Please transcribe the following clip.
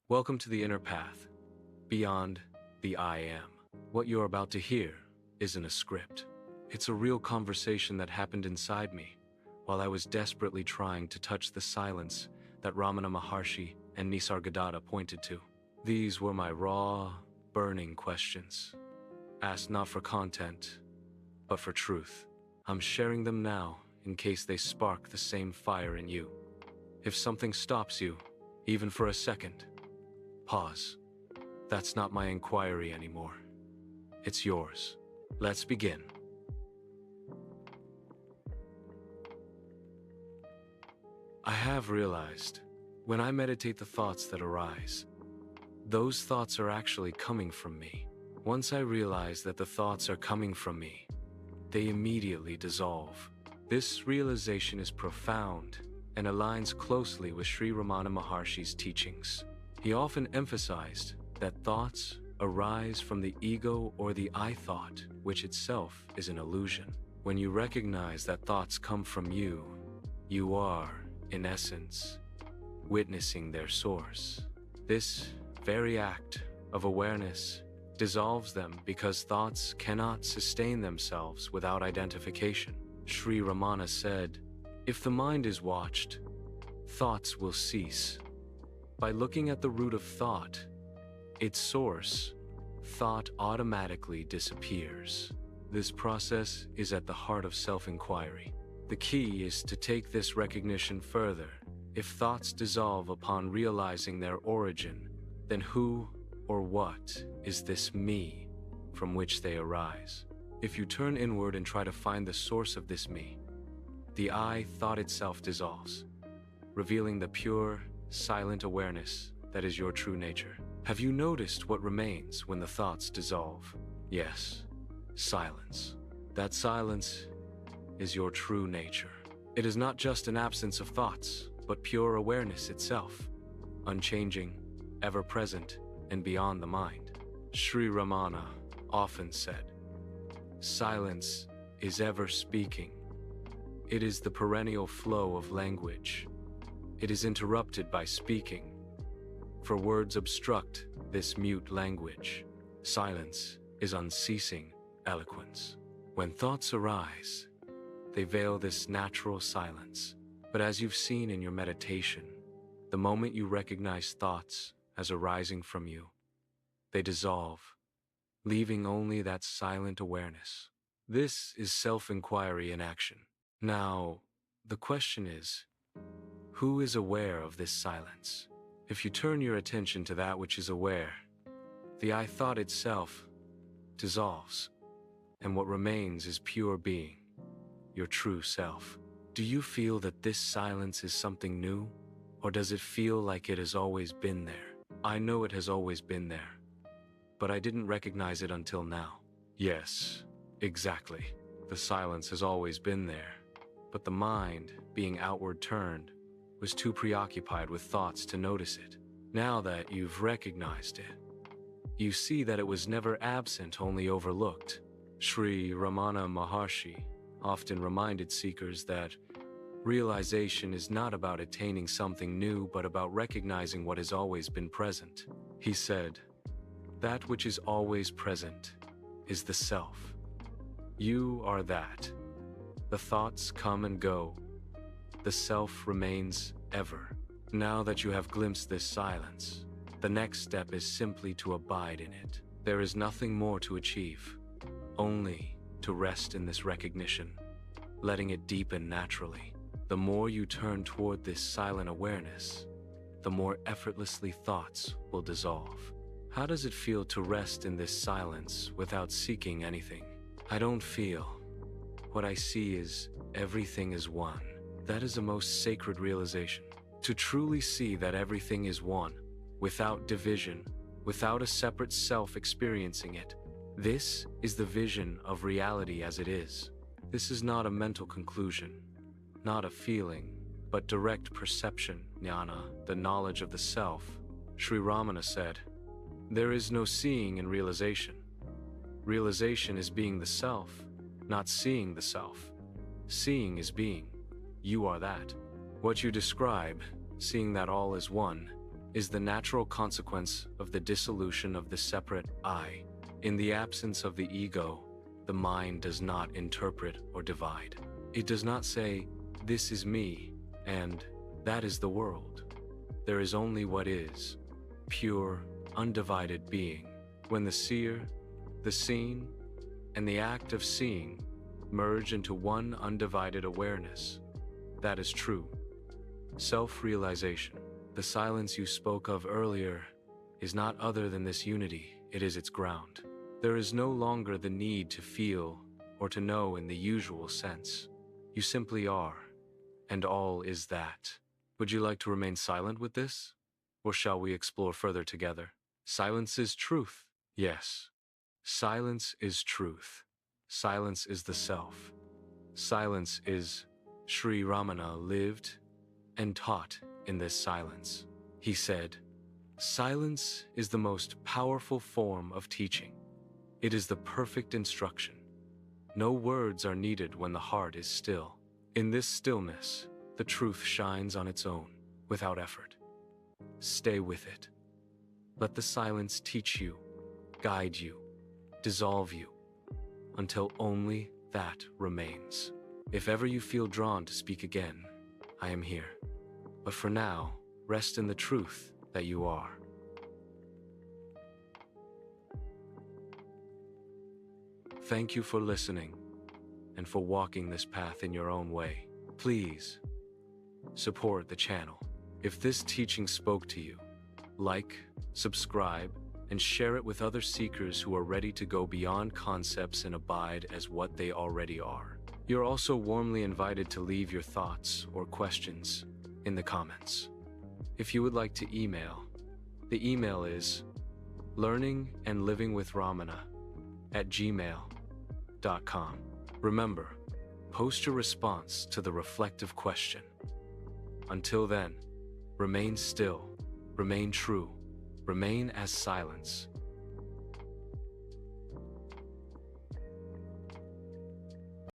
Welcome to the inner path, beyond the I am. What you're about to hear isn't a script. It's a real conversation that happened inside me while I was desperately trying to touch the silence that Ramana Maharshi and Nisargadatta pointed to. These were my raw, burning questions, asked not for content, but for truth. I'm sharing them now in case they spark the same fire in you. If something stops you, even for a second, pause. That's not my inquiry anymore. It's yours. Let's begin. I have realized, when I meditate the thoughts that arise, those thoughts are actually coming from me. Once I realize that the thoughts are coming from me, they immediately dissolve. This realization is profound and aligns closely with Sri Ramana Maharshi's teachings. He often emphasized that thoughts arise from the ego or the I thought, which itself is an illusion. When you recognize that thoughts come from you, you are, in essence, witnessing their source. This very act of awareness dissolves them because thoughts cannot sustain themselves without identification. Sri Ramana said, "If the mind is watched, thoughts will cease. By looking at the root of thought, its source, thought automatically disappears." This process is at the heart of self-enquiry. The key is to take this recognition further. If thoughts dissolve upon realizing their origin, then who or what is this me from which they arise? If you turn inward and try to find the source of this me, the I thought itself dissolves, revealing the pure, silent awareness that is your true nature. Have you noticed what remains when the thoughts dissolve? Yes, silence. That silence is your true nature. It is not just an absence of thoughts, but pure awareness itself, unchanging, ever-present, and beyond the mind. Sri Ramana often said, "Silence is ever speaking. It is the perennial flow of language. It is interrupted by speaking. For words obstruct this mute language. Silence is unceasing eloquence." When thoughts arise, they veil this natural silence. But as you've seen in your meditation, the moment you recognize thoughts as arising from you, they dissolve, leaving only that silent awareness. This is self-enquiry in action. Now, the question is, who is aware of this silence? If you turn your attention to that which is aware, the I thought itself dissolves, and what remains is pure being, your true self. Do you feel that this silence is something new, or does it feel like it has always been there? I know it has always been there, but I didn't recognize it until now. Yes, exactly. The silence has always been there, but the mind, being outward turned, was too preoccupied with thoughts to notice it. Now that you've recognized it, you see that it was never absent, only overlooked. Sri Ramana Maharshi often reminded seekers that realization is not about attaining something new, but about recognizing what has always been present. He said, "That which is always present is the self. You are that. The thoughts come and go. The self remains ever." Now that you have glimpsed this silence, the next step is simply to abide in it. There is nothing more to achieve, only to rest in this recognition, letting it deepen naturally. The more you turn toward this silent awareness, the more effortlessly thoughts will dissolve. How does it feel to rest in this silence without seeking anything? I don't feel. What I see is everything is one. That is the most sacred realization. To truly see that everything is one, without division, without a separate self experiencing it. This is the vision of reality as it is. This is not a mental conclusion, not a feeling, but direct perception, jnana, the knowledge of the self. Sri Ramana said, "There is no seeing in realization. Realization is being the self, not seeing the self. Seeing is being. You are that. What you describe, seeing that all is one, is the natural consequence of the dissolution of the separate I. In the absence of the ego, the mind does not interpret or divide. It does not say, "This is me," and "That is the world." There is only what is, pure, undivided being. When the seer, the seen, and the act of seeing merge into one undivided awareness, that is true self-realization. The silence you spoke of earlier is not other than this unity, it is its ground. There is no longer the need to feel or to know in the usual sense. You simply are, and all is that. Would you like to remain silent with this? Or shall we explore further together? Silence is truth. Yes. Silence is truth. Silence is the self. Silence is Sri Ramana lived and taught in this silence. He said, "Silence is the most powerful form of teaching. It is the perfect instruction. No words are needed when the heart is still. In this stillness, the truth shines on its own, without effort. Stay with it. Let the silence teach you, guide you, dissolve you, until only that remains. If ever you feel drawn to speak again, I am here. But for now, rest in the truth that you are." Thank you for listening and for walking this path in your own way. Please support the channel. If this teaching spoke to you, like, subscribe, and share it with other seekers who are ready to go beyond concepts and abide as what they already are. You're also warmly invited to leave your thoughts or questions in the comments. If you would like to email, the email is learningandlivingwithramana@gmail.com. Remember, post your response to the reflective question. Until then, remain still, remain true, remain as silence,